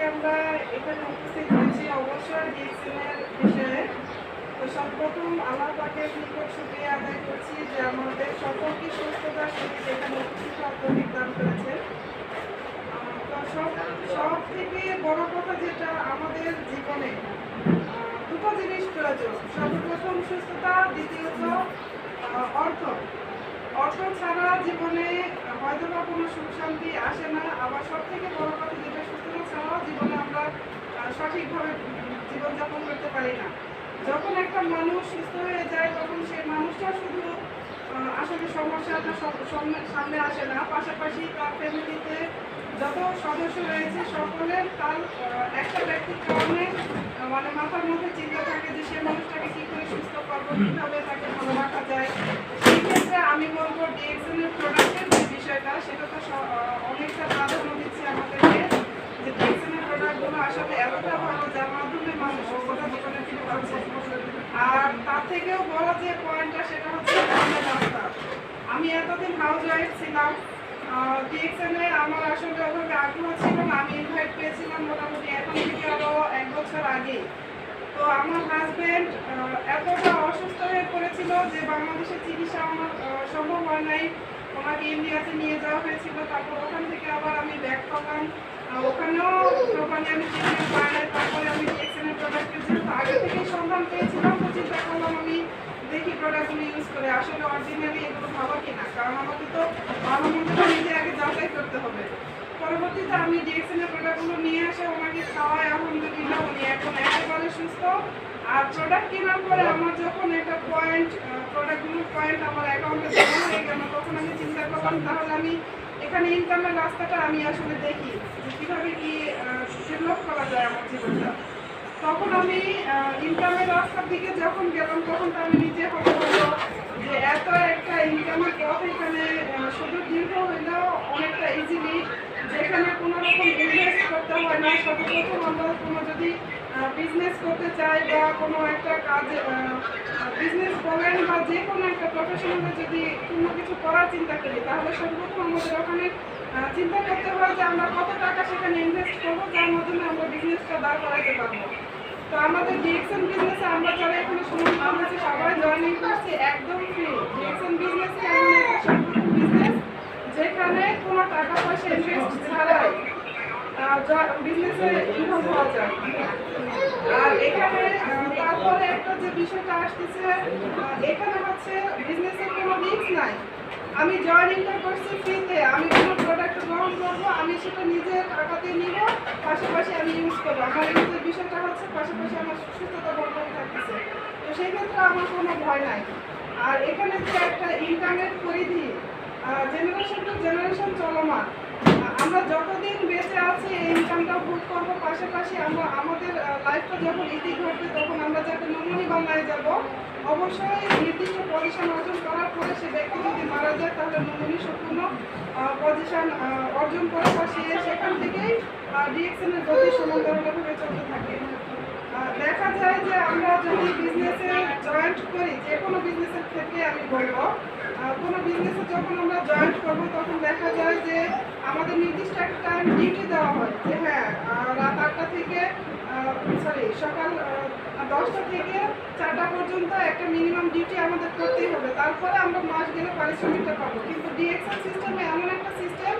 আমরা এখানে উপস্থিত হয়েছি অবশ্যই ডিএক্সএনের বিষয়ে। তো সর্বপ্রথম আল্লাহ পাকের নিকট শুকরিয়া আদায় করছি যে আমাদের সকলকে সুস্থতার সহিত এখানে উপস্থিত হওয়ার তৌফিক দান করেছেন। তো সব থেকে বড় কথা যেটা আমাদের জীবনে দুটো জিনিস প্রয়োজন। সর্বপ্রথম সুস্থতা, দ্বিতীয়ত অর্থ। অর্থ ছাড়া জীবনে হয়তো বা কোনো সুখ শান্তি আসে না। আবার সব থেকে বড় কথা যেটা, সুস্থতা ছাড়াও জীবনে আমরা সঠিকভাবে জীবনযাপন করতে পারি না। যখন একটা মানুষ সুস্থ হয়ে যায় তখন সেই মানুষটা শুধু আসলে সমস্যাটা সামনে আসে না, পাশাপাশি তার ফ্যামিলিতে যত সদস্য রয়েছে সকলের তার একটা ব্যক্তির কারণে মানে মাথার মধ্যে চিন্তা থাকে যে সে মানুষটাকে কী করে সুস্থ করবো, কীভাবে তাকে ভালো রাখা যায়। সেই ক্ষেত্রে আমি বলবো ডিএক্সএনের প্রোডাক্টের যে বিষয়টা, সেটা তো অনেকটা প্রাধান্য দিচ্ছে আমাদেরকে, যে ডিএক্সএনের প্রোডাক্টগুলো আসলে এতটা ভালো যার মাধ্যমে মানুষ সুস্থতা জীবনে ফিরে পাচ্ছে। আর তার থেকেও বড় যে পয়েন্টটা সেটা হচ্ছে রাস্তা। আমি এতদিন হাউস ওয়াইফ ছিলাম, ডিএক্সএনে আমার আসলে ওভাবে আগ্রহ ছিল না। আমি ইনভাইট পেয়েছিলাম মোটামুটি এখন থেকে আরও 1 বছর আগে। তো আমার হাজব্যান্ড এতটা অসুস্থ হয়ে পড়েছিল যে বাংলাদেশে চিকিৎসা আমার সম্ভব হয় নাই। ওনাকে ইন্ডিয়াতে নিয়ে যাওয়া হয়েছিল। তারপর ওখান থেকে আবার আমি ব্যাক করলাম, ওখানেও প্রপারলি আমি ট্রিটমেন্ট পাই নাই। তারপরে আমি ডিএক্সএনের প্রোডাক্টের যেহেতু আগে থেকেই সন্ধান পেয়েছিলাম, তো চিন্তা করলাম আমি দেখি প্রোডাক্টগুলো ইউজ করে আসলে অরিজিনালি এগুলো ভালো কিনা, কারণ আমাকে তো ভালো মন্দ নিজে আগে যাচাই করতে হবে। পরবর্তীতে আমি ডিএক্সএনের প্রোডাক্টগুলো নিয়ে এসে ওনাকে খাওয়াই, আলহামদুলিল্লাহ উনি এখন একেবারে সুস্থ। আর প্রোডাক্ট কেনার পরে আমার যখন একটা প্রোডাক্টগুলোর পয়েন্ট আমার অ্যাকাউন্টে জমা হয়ে গেল, তখন আমি চিন্তা করলাম তাহলে আমি এখানে ইনকামের রাস্তাটা আমি আসলে দেখি যে কীভাবে কি ডেভেলপ করা যায় আমার জীবনটা। তখন আমি ইনকামের রাস্তার দিকে যখন গেলাম, তখন তো আমি নিজে হলো যে এত একটা ইনকামের পথ এখানে শুধু দীর্ঘ হইলেও অনেকটা ইজিলি, যেখানে কোনো রকম ইনভেস্ট করতে হয় না। সর্বপ্রথম আমরা কোনো যদি বিজনেস করতে চাই বা কোনো একটা কাজে বিজনেস বলেন বা যে কোনো একটা প্রফেশনালে যদি কোনো কিছু করার চিন্তা করি, তাহলে সর্বপ্রথম আমাদের ওখানে চিন্তা করতে হয় যে আমরা কত টাকা সেখানে ইনভেস্ট করবো, যার মাধ্যমে আমরা বিজনেসটা দাঁড় করাতে পারবো। তো আমাদের ডিএক্সএন বিজনেসে আমরা যারা এখানে সমর্থন হয়েছে সবাই জয়েনিং করছি একদম ফ্রি। ডিএক্সএন বিজনেসে এমন একটা সর্বপ্রথম বিজনেস যেখানে কোনো টাকা পয়সা ইনভেস্ট ছাড়াই বিজনেসে ইনভলভ হওয়া যায়। আর এখানে তারপরে একটা যে বিষয়টা আসতেছে, এখানে হচ্ছে বিজনেসের কোনো রিস্ক নাই। আমি জয়েনিংটা করছি ফ্রিতে, আমি কোনো প্রোডাক্ট গ্রহণ করবো, আমি সেটা নিজের টাকাতে নিব, পাশাপাশি আমি ইউজ করবো। আমার ইউজের বিষয়টা হচ্ছে পাশাপাশি আমার সুস্থতা বর্তমান থাকতেছে। তো সেই ক্ষেত্রে আমার কোনো ভয় নাই। আর এখানে যে একটা ইনকামের পরিধি জেনারেশন টু জেনারেশন চলমান, আমরা যতদিন বেঁচে আছি এই ইনকামটা ভোগ করবো, পাশাপাশি আমরা আমাদের লাইফটা যখন ইতি ঘটবে তখন আমরা যাতে নমুনি বাংলায় যাব, অবশ্যই নির্দিষ্ট পজিশন অর্জন করার পরে সে ব্যক্তি যদি মারা যায় তাহলে নমুনি সম্পূর্ণ পজিশন অর্জন করে বা সেখান থেকেই ডিএক্সএনের গতি সমান্তরালভাবে চলতে থাকে। দেখা যায় যে আমরা যদি বিজনেসে জয়েন্ট করি, যে কোনো বিজনেসের ক্ষেত্রে আমি বলবো, কোনো বিজনেসে যখন আমরা জয়েন্ট করবো তখন দেখা যায় যে আমাদের নির্দিষ্ট একটা টাইম ডিউটি দেওয়া হয় যে হ্যাঁ রাত 8টা থেকে সকাল 10টা থেকে 4টা পর্যন্ত একটা মিনিমাম ডিউটি আমাদের করতেই হবে, তারপরে আমরা মাস গেলে পারিশ্রমিকটা পাবো। কিন্তু ডিএক্সএল সিস্টেমে এমন একটা সিস্টেম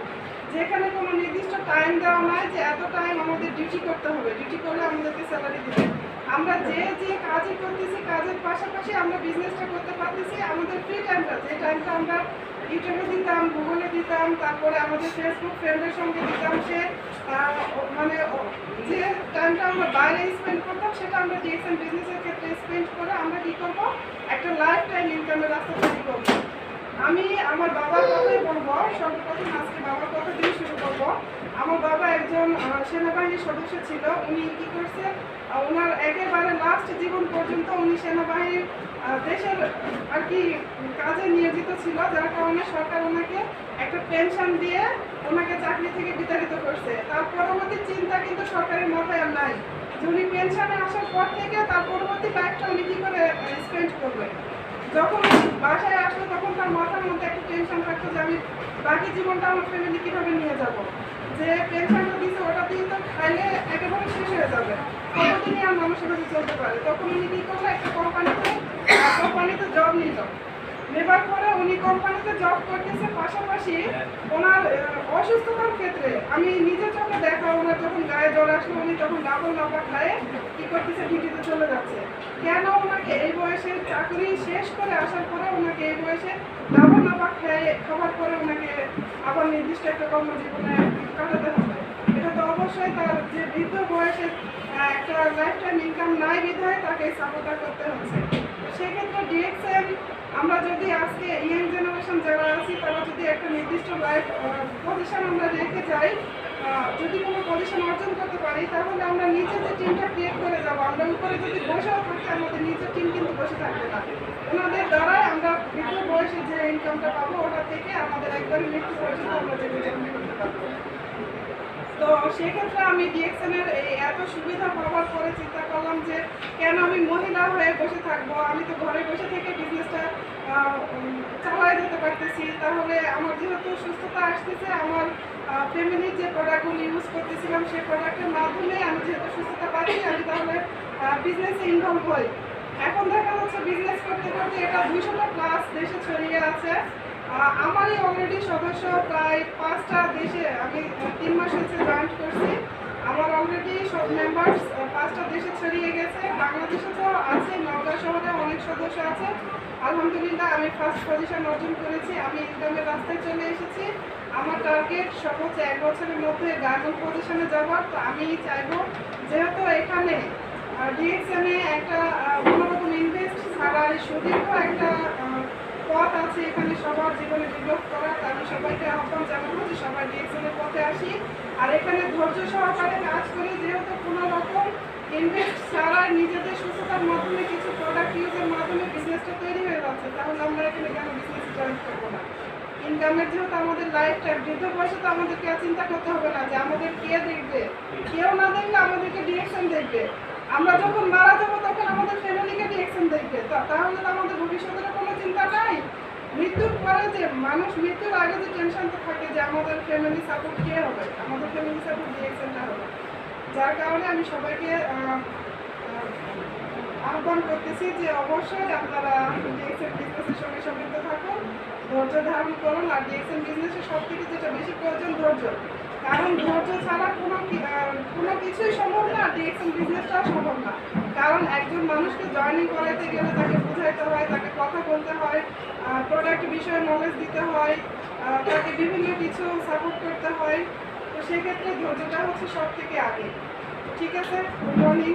যেখানে কোনো নির্দিষ্ট টাইম দেওয়া নয় যে এত টাইম আমাদের ডিউটি করতে হবে, ডিউটি করলে আমাদেরকে স্যালারি দেবে। আমরা যে কাজই করতেছি, কাজের পাশাপাশি আমরা বিজনেসটা করতে পারতেছি। আমাদের ফ্রি টাইমটা, যে টাইমটা আমরা ইউটিউবে দিতাম, গুগলে দিতাম, তারপরে আমাদের ফেসবুক ফ্রেন্ডের সঙ্গে দিতাম, সে মানে যে টাইমটা আমরা বাইরে স্পেন্ড করতাম সেটা আমরা ডিএক্সএন বিজনেসের ক্ষেত্রে স্পেন্ড করে আমরা কী করবো, একটা লাইফ টাইম ইনকামের রাস্তা তৈরি করবো। আমি আমার বাবার কথাই বলবো, সর্বপ্রথম আজকে বাবার কথা দিয়ে শুরু করবো। আমার বাবা একজন সেনাবাহিনীর সদস্য ছিল। উনি কী করছে, ওনার একেবারে লাস্ট জীবন পর্যন্ত উনি সেনাবাহিনীর দেশের আর কি কাজে নিয়োজিত ছিল, যার কারণে সরকার ওনাকে একটা পেনশন দিয়ে ওনাকে চাকরি থেকে বিতাড়িত করছে। তার পরবর্তী চিন্তা কিন্তু সরকারের মাথায় আর নাই যে উনি পেনশনে আসার পর থেকে তার পরবর্তী লাইফটা উনি কী করে স্পেন্ড করবে। যখন বাসায় আসলো তখন তার মাথার মধ্যে একটা টেনশন থাকতো যে আমি বাকি জীবনটা আমার ফ্যামিলি কীভাবে নিয়ে যাব, যে পেনশনটা দিচ্ছে ওটা দিয়ে তো খাইলে একটা বসে বসে চলতে পারে। তখন উনি কী করলো, একটা কোম্পানিতে জব নিল। নেবার পরে উনি কোম্পানিতে জব করতেছে, পাশাপাশি ওনার অসুস্থতার ক্ষেত্রে আমি নিজের চোখে দেখা, ওনার যখন গায়ে জ্বর আসলো উনি তখন ডাবল নাপা খায়ে কী করতেছে, ডিউটিতে চলে যাচ্ছে। কেন ওনাকে এই বয়সে চাকরি শেষ করে আসার পরে ওনাকে এই বয়সে ডাবল নাপা খাওয়ার পরে ওনাকে আবার নির্দিষ্ট একটা কর্মজীবনে কাটাতে হবে? এটা তো অবশ্যই তার যে বৃদ্ধ বয়সে একটা লাইফ টাইম ইনকাম নাই বিধায় তাকে সাপোর্টটা করতে হচ্ছে। সেক্ষেত্রে ডিএক্সএল আমরা যদি আজকে ইয়াং জেনারেশন যারা আছি তারা যদি একটা নির্দিষ্ট লাইফ পজিশন আমরা রেখে যাই, যদি কোনো পজিশন অর্জন করতে পারি, তাহলে আমরা নিজেদের টিমটা ক্রিয়েট করে যাবো। আমরা উপরে যদি বসেও থাকি আমাদের নিজের টিম কিন্তু বসে থাকবে না। ওনাদের দ্বারাই আমরা বৃদ্ধ বয়সে যে ইনকামটা পাবো ওটা থেকে আমাদের একবারে মৃত্যু পর্যন্ত আমরা জীবনযাপন করতে পারবো। তো সেক্ষেত্রে আমি ডিএক্সএনের এই এত সুবিধা পাওয়ার পরে চিন্তা করলাম যে কেন আমি মহিলা হয়ে বসে থাকবো, আমি তো ঘরে বসে থেকে বিজনেসটা চালাই যেতে পারতেছি। তাহলে আমার যেহেতু সুস্থতা আসতেছে, আমার ফ্যামিলির যে প্রোডাক্টগুলো ইউজ করতেছিলাম সেই প্রোডাক্টের মাধ্যমে আমি যেহেতু সুস্থতা পাচ্ছি, আমি তাহলে বিজনেসে ইনভলভ হই। এখন দেখা যাচ্ছে বিজনেস করতে করতে এটা 200টা প্লাস দেশে ছড়িয়ে আছে। আমারই অলরেডি সদস্য প্রায় 5টা দেশে, আমি 3 মাস হচ্ছে জয়েন করছি। আমার অলরেডি সব মেম্বার্স 5টা দেশে ছড়িয়ে গেছে। বাংলাদেশে তো আছে, নওগাঁ শহরে অনেক সদস্য আছে। আলহামদুলিল্লাহ আমি ফার্স্ট পজিশন অর্জন করেছি, আমি ইনকামের রাস্তায় চলে এসেছি। আমার টার্গেট সর্বোচ্চ 1 বছরের মধ্যে ডায়মন্ড পজিশনে যাওয়ার। তো আমি চাইবো যেহেতু এখানে ডিএক্সএমে একটা কোনোরকম ইনভেস্ট ছাড়া সুদীর্ঘ একটা পথ আছে এখানে সবার জীবনে ডেভেলপ করার, আমি সবাইকে আহ্বান জানাবো যে সবাই ডিএক্সএলের পথে আসি আর এখানে ধৈর্য সহকারে কাজ করি। যেহেতু কোনো রকম ইনভেস্ট ছাড়া নিজেদের সুস্থতার মাধ্যমে কিছু প্রোডাক্ট ইউজের মাধ্যমে বিজনেসটা তৈরি হয়ে যাচ্ছে, তাহলে আমরা এখানে কেন বিজনেস জয়েন করবো না? ইনকামের যেহেতু আমাদের লাইফ টাইম, বৃদ্ধ বয়সে তো আমাদেরকে চিন্তা করতে হবে না যে আমাদের কে দেখবে। কেউ না দেখলে আমাদেরকে ডিএক্সএন দেখবে। আমরা যখন মারা যাবো তখন আমাদের ফ্যামিলিকে ডিএক্সএন দেখবে। তাহলে তো আমাদের ভবিষ্যতের কোনো চিন্তা নাই। মৃত্যুর পরে যে মানুষ মৃত্যুর আগে যে টেনশনটা থাকে যে আমাদের ফ্যামিলি সাপোর্ট কে হবে, আমাদের ফ্যামিলি সাপোর্ট ডিএক্সএনটা হবে। যার কারণে আমি সবাইকে আহ্বান করতেছি যে অবশ্যই আপনারা ডিএক্সএন বিজনেসের সঙ্গে সম্পৃক্ত থাকুন, ধৈর্য ধারণ করুন। আর ডিএক্সএন বিজনেসের সব থেকে যেটা বেশি প্রয়োজন ধৈর্য, কারণ ধৈর্য ছাড়া কোনো কিছুই সম্ভব না, ডিএক্সএন বিজনেসটাও সম্ভব না। কারণ একজন মানুষকে জয়েনিং করাতে গেলে তাকে বোঝাইতে হয়, তাকে কথা বলতে হয়, প্রোডাক্ট বিষয়ে নলেজ দিতে হয়, তাকে বিভিন্ন কিছু সাপোর্ট করতে হয়। তো সেক্ষেত্রে ধৈর্যটা হচ্ছে সব থেকে আগে। ঠিক আছে, গুড মর্নিং।